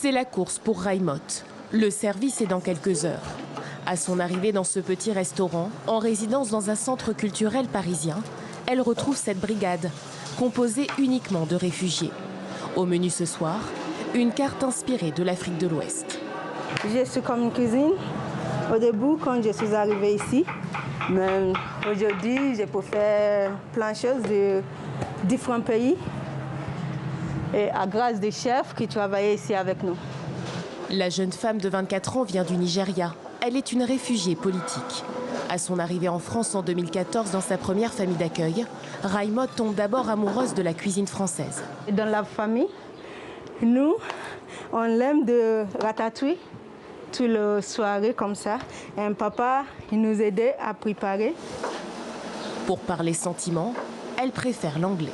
C'est la course pour Raïmotte. Le service est dans quelques heures. À son arrivée dans ce petit restaurant, en résidence dans un centre culturel parisien, elle retrouve cette brigade, composée uniquement de réfugiés. Au menu ce soir, une carte inspirée de l'Afrique de l'Ouest. Je suis comme une cuisine. Au début, quand je suis arrivée ici, mais aujourd'hui, je peux faire plein de choses de différents pays. Et à grâce des chefs qui travaillent ici avec nous. La jeune femme de 24 ans vient du Nigeria. Elle est une réfugiée politique. À son arrivée en France en 2014 dans sa première famille d'accueil, Raïmotte tombe d'abord amoureuse de la cuisine française. Dans la famille, nous, on aime de ratatouille, toute la soirée comme ça. Et un papa, il nous aidait à préparer. Pour parler sentiments, elle préfère l'anglais.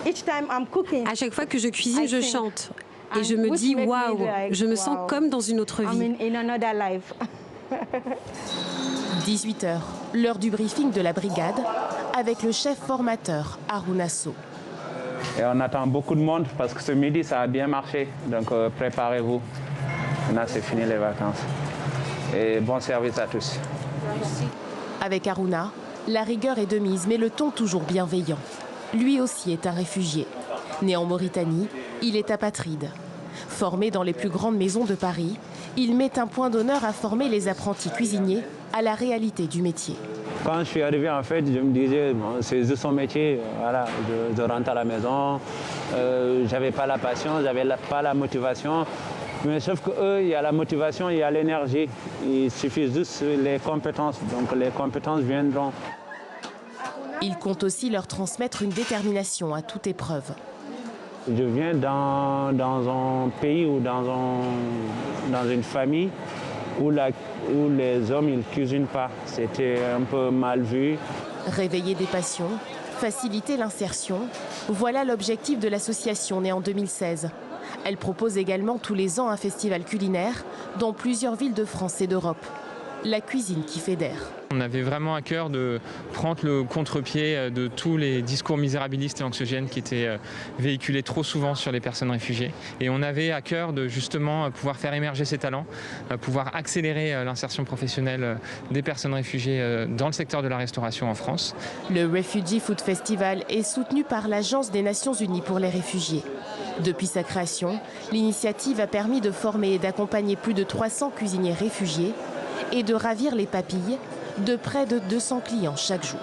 À chaque fois que je cuisine, je chante. Et je me dis, waouh, je me sens comme dans une autre vie. 18h, l'heure du briefing de la brigade avec le chef formateur Harouna Sow. Et on attend beaucoup de monde parce que ce midi, ça a bien marché. Donc préparez-vous. Maintenant, c'est fini les vacances. Et bon service à tous. Avec Harouna, la rigueur est de mise, mais le ton toujours bienveillant. Lui aussi est un réfugié. Né en Mauritanie, il est apatride. Formé dans les plus grandes maisons de Paris, il met un point d'honneur à former les apprentis cuisiniers à la réalité du métier. Quand je suis arrivé, en fait, je me disais, bon, c'est son métier, voilà, je rentre à la maison, j'avais pas la passion, j'avais pas la motivation. Mais sauf qu'eux, il y a la motivation, il y a l'énergie. Il suffit juste les compétences, donc les compétences viendront. Il compte aussi leur transmettre une détermination à toute épreuve. Je viens dans un pays ou dans une famille où les hommes ne cuisinent pas. C'était un peu mal vu. Réveiller des passions, faciliter l'insertion, voilà l'objectif de l'association née en 2016. Elle propose également tous les ans un festival culinaire dans plusieurs villes de France et d'Europe. La cuisine qui fédère. On avait vraiment à cœur de prendre le contre-pied de tous les discours misérabilistes et anxiogènes qui étaient véhiculés trop souvent sur les personnes réfugiées. Et on avait à cœur de justement pouvoir faire émerger ces talents, pouvoir accélérer l'insertion professionnelle des personnes réfugiées dans le secteur de la restauration en France. Le Refugee Food Festival est soutenu par l'Agence des Nations Unies pour les réfugiés. Depuis sa création, l'initiative a permis de former et d'accompagner plus de 300 cuisiniers réfugiés et de ravir les papilles de près de 200 clients chaque jour.